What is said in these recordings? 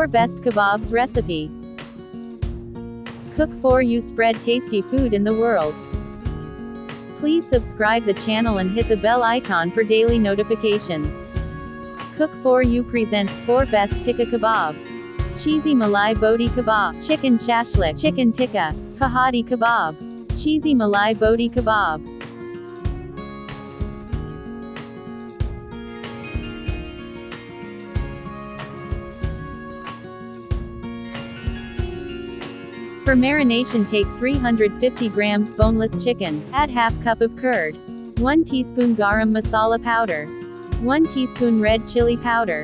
4 Best Kebabs Recipe. Cook for you, spread tasty food in the world. Please subscribe the channel and hit the bell icon for daily notifications. Cook for you presents 4 Best Tikka Kebabs. Cheesy Malai Boti Kebab, Chicken Shashlik, Chicken Tikka, Kahati Kebab, Cheesy Malai Boti Kebab. For marination, take 350 grams boneless chicken, add half cup of curd, 1 teaspoon garam masala powder, 1 teaspoon red chili powder,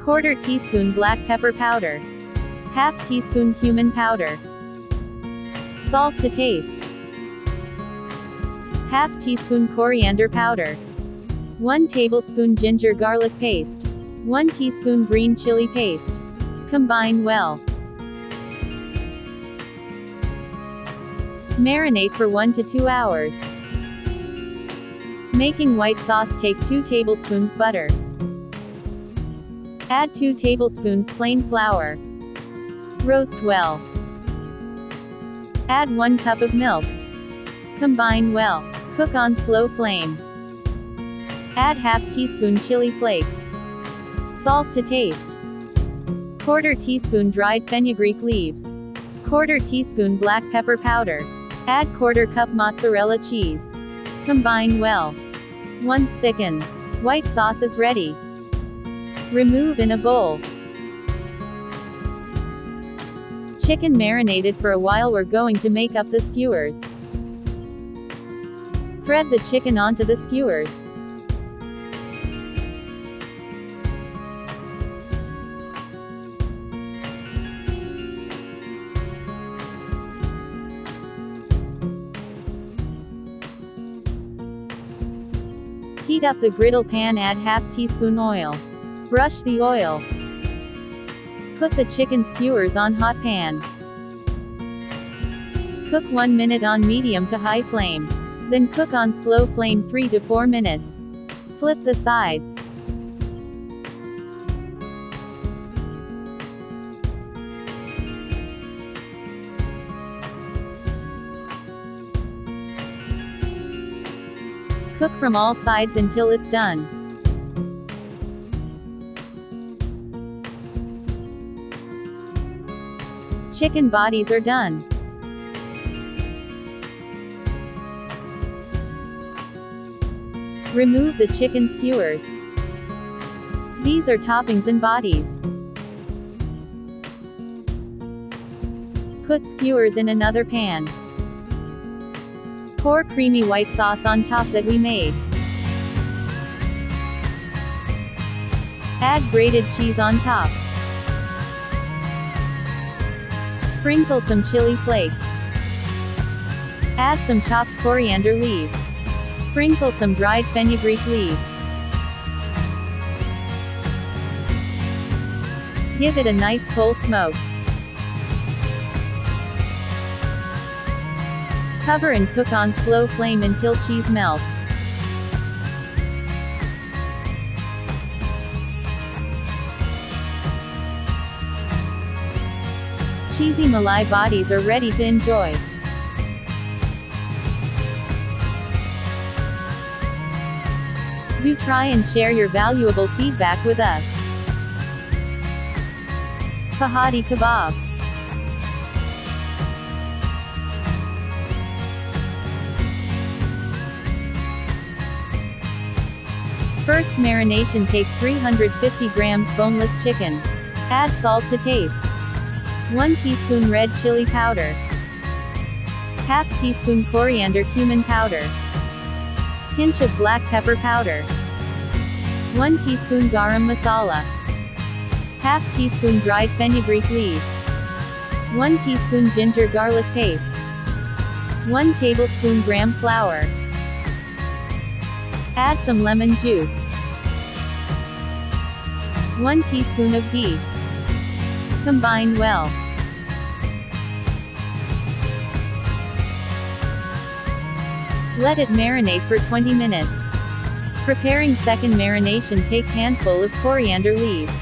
quarter teaspoon black pepper powder, half teaspoon cumin powder, salt to taste, half teaspoon coriander powder, 1 tablespoon ginger garlic paste, 1 teaspoon green chili paste. Combine well. Marinate for 1 to 2 hours. Making white sauce, take 2 tablespoons butter. Add 2 tablespoons plain flour. Roast well. Add 1 cup of milk. Combine well. Cook on slow flame. Add half teaspoon chili flakes. Salt to taste. Quarter teaspoon dried fenugreek leaves. Quarter teaspoon black pepper powder. Add quarter cup mozzarella cheese. Combine well. Once thickens, white sauce is ready. Remove in a bowl. Chicken marinated for a while. We're going to make up the skewers. Thread the chicken onto the skewers. Heat up the griddle pan, add half teaspoon oil. Brush the oil. Put the chicken skewers on hot pan. Cook 1 minute on medium to high flame. Then cook on slow flame 3 to 4 minutes. Flip the sides. Cook from all sides until it's done. Chicken bodies are done. Remove the chicken skewers. These are toppings and bodies. Put skewers in another pan. Pour creamy white sauce on top that we made. Add grated cheese on top. Sprinkle some chili flakes. Add some chopped coriander leaves. Sprinkle some dried fenugreek leaves. Give it a nice coal smoke. Cover and cook on slow flame until cheese melts. Cheesy Malai bodies are ready to enjoy. Do try and share your valuable feedback with us. Kahati Kebab. First marination, take 350 grams boneless chicken. Add salt to taste. 1 teaspoon red chili powder. Half teaspoon coriander cumin powder. Pinch of black pepper powder. 1 teaspoon garam masala. Half teaspoon dried fenugreek leaves. 1 teaspoon ginger garlic paste. 1 tablespoon gram flour. Add some lemon juice. 1 teaspoon of ghee. Combine well. Let it marinate for 20 minutes. Preparing second marination, take handful of coriander leaves,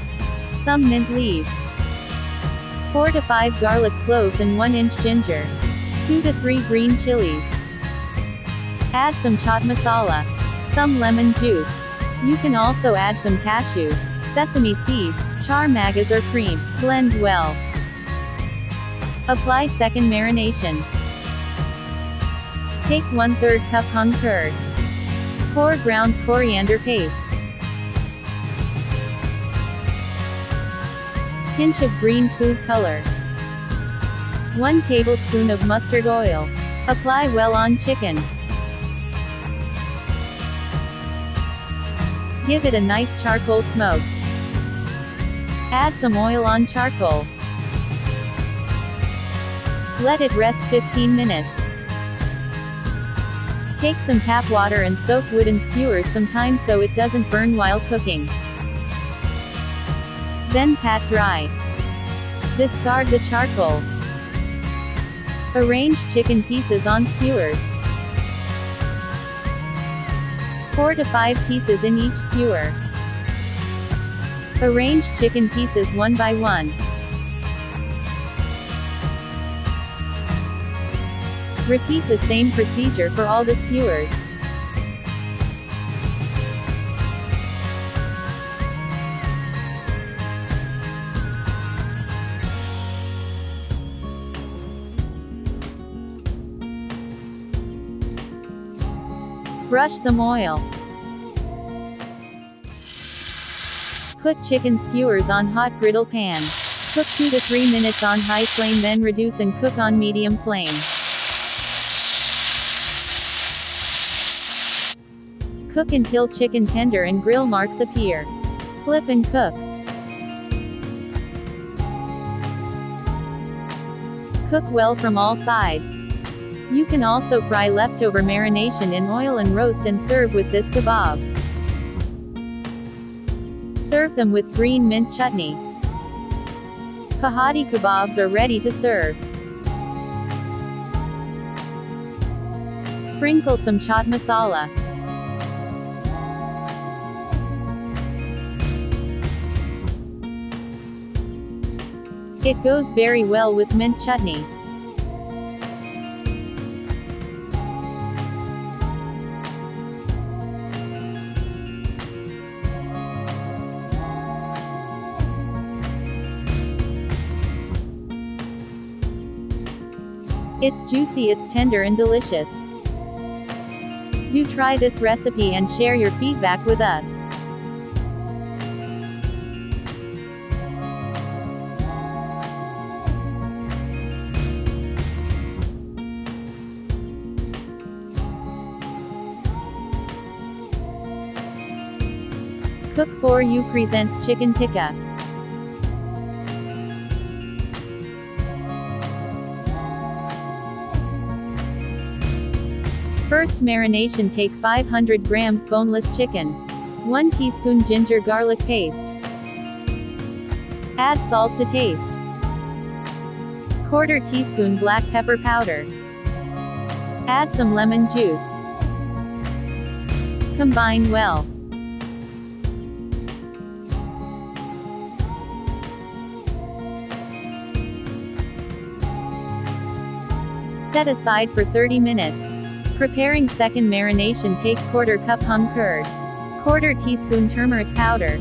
some mint leaves, 4 to 5 garlic cloves and 1-inch ginger. 2 to 3 green chilies. Add some chaat masala. Some lemon juice. You can also add some cashews, sesame seeds, char magas or cream. Blend well. Apply second marination. Take 1/3 cup hung curd. Pour ground coriander paste. Pinch of green food color. 1 tablespoon of mustard oil. Apply well on chicken. Give it a nice charcoal smoke. Add some oil on charcoal. Let it rest 15 minutes. Take some tap water and soak wooden skewers some time so it doesn't burn while cooking. Then pat dry. Discard the charcoal. Arrange chicken pieces on skewers. 4 to 5 pieces in each skewer. Arrange chicken pieces one by one. Repeat the same procedure for all the skewers. Brush some oil. Put chicken skewers on hot griddle pan. Cook 2 to 3 minutes on high flame, then reduce and cook on medium flame. Cook until chicken tender and grill marks appear. Flip and cook. Cook well from all sides. You can also fry leftover marination in oil and roast and serve with this kebabs. Serve them with green mint chutney. Kahati Kebabs are ready to serve. Sprinkle some chaat masala. It goes very well with mint chutney. It's juicy, it's tender and delicious. Do try this recipe and share your feedback with us. Cook for You presents Chicken Tikka. First marination, take 500 grams boneless chicken. 1 teaspoon ginger garlic paste. Add salt to taste. 1/4 teaspoon black pepper powder. Add some lemon juice. Combine well. Set aside for 30 minutes. Preparing second marination, take 1/4 cup hung curd. 1/4 teaspoon turmeric powder.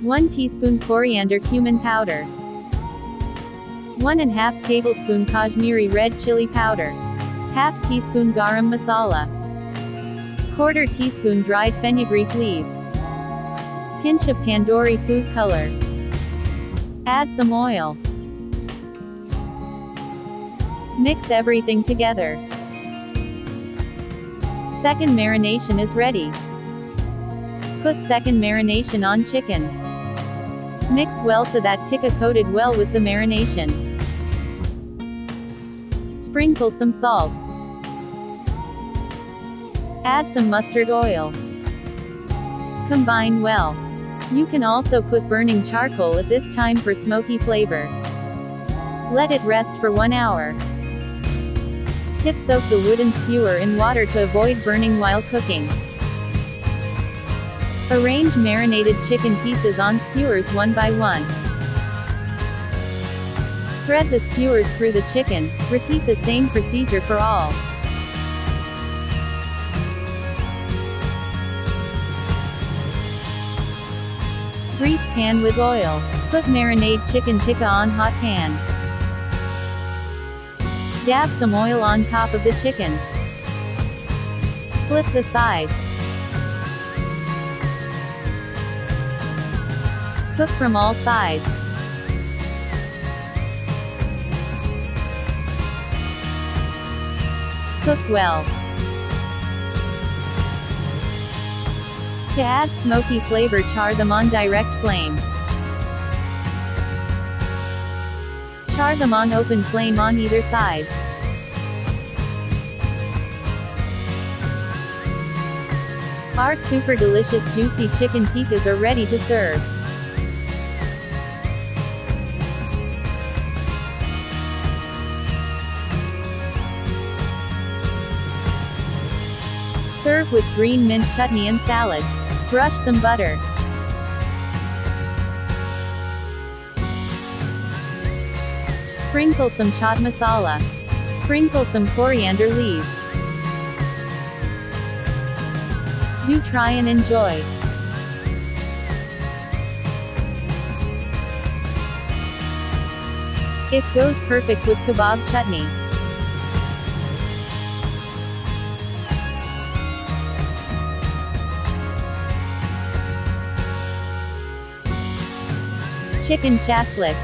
1 teaspoon coriander cumin powder. 1½ tablespoon Kashmiri red chili powder. 1/2 teaspoon garam masala. 1/4 teaspoon dried fenugreek leaves. Pinch of tandoori food color. Add some oil. Mix everything together. Second marination is ready. Put second marination on chicken. Mix well so that tikka coated well with the marination. Sprinkle some salt. Add some mustard oil. Combine well. You can also put burning charcoal at this time for smoky flavor. Let it rest for 1 hour. Tip soak the wooden skewer in water to avoid burning while cooking. Arrange marinated chicken pieces on skewers one by one. Thread the skewers through the chicken, repeat the same procedure for all. Grease pan with oil. Put marinade chicken tikka on hot pan. Dab some oil on top of the chicken. Flip the sides. Cook from all sides. Cook well. To add smoky flavor, char them on direct flame. Char them on open flame on either sides. Our super delicious juicy chicken tikkas are ready to serve. Serve with green mint chutney and salad. Brush some butter. Sprinkle some chaat masala. Sprinkle some coriander leaves. Do try and enjoy. It goes perfect with kebab chutney. Chicken shashlik.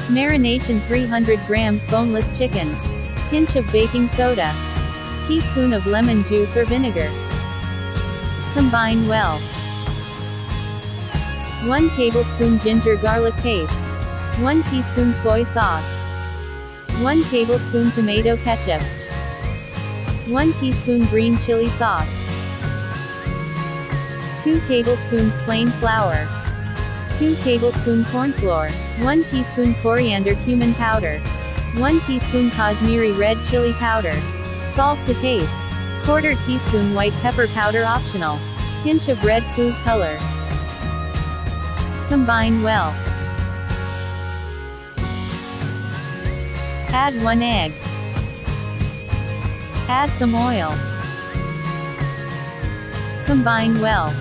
Marination 300 grams boneless chicken. Pinch of baking soda. Teaspoon of lemon juice or vinegar. Combine well. 1 tablespoon ginger garlic paste. 1 teaspoon soy sauce. 1 tablespoon tomato ketchup. 1 teaspoon green chili sauce. 2 tablespoons plain flour. 2 tablespoon corn flour. 1 teaspoon coriander cumin powder. 1 teaspoon Kashmiri red chili powder. Salt to taste. 1/4 teaspoon white pepper powder optional. Pinch of red food color. Combine well. Add 1 egg. Add some oil. Combine well.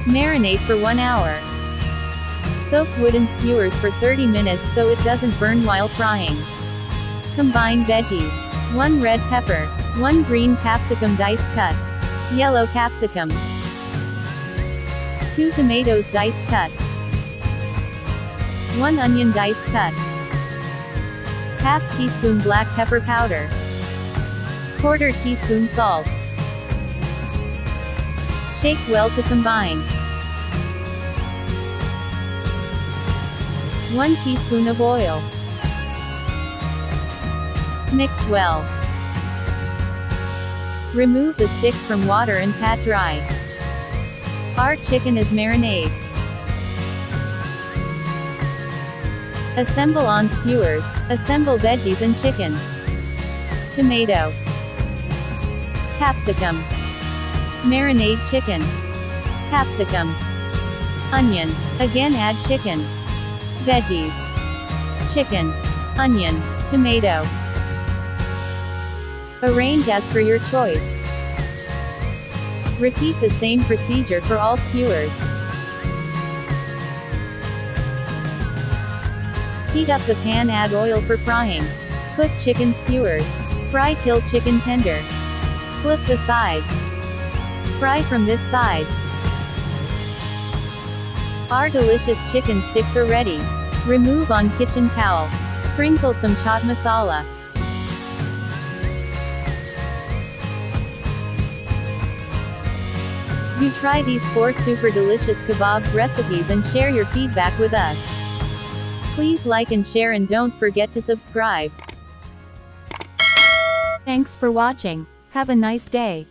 Marinate for 1 hour. Soak wooden skewers for 30 minutes so it doesn't burn while frying. Combine veggies. 1 red pepper. 1 green capsicum diced cut. Yellow capsicum. 2 tomatoes diced cut. 1 onion diced cut. 1/2 teaspoon black pepper powder. 1/4 teaspoon salt. Shake well to combine. 1 teaspoon of oil. Mix well. Remove the sticks from water and pat dry. Our chicken is marinade. Assemble on skewers. Assemble veggies and chicken. Tomato. Capsicum. Marinade chicken. Capsicum. Onion. Again add chicken. Veggies. Chicken. Onion. Tomato. Arrange as per your choice. Repeat the same procedure for all skewers. Heat up the pan, add oil for frying. Put chicken skewers. Fry till chicken tender. Flip the sides. Fry from this sides. Our delicious chicken sticks are ready. Remove on kitchen towel. Sprinkle some chaat masala. You try these 4 super delicious kebabs recipes and share your feedback with us. Please like and share and don't forget to subscribe. Thanks for watching. Have a nice day.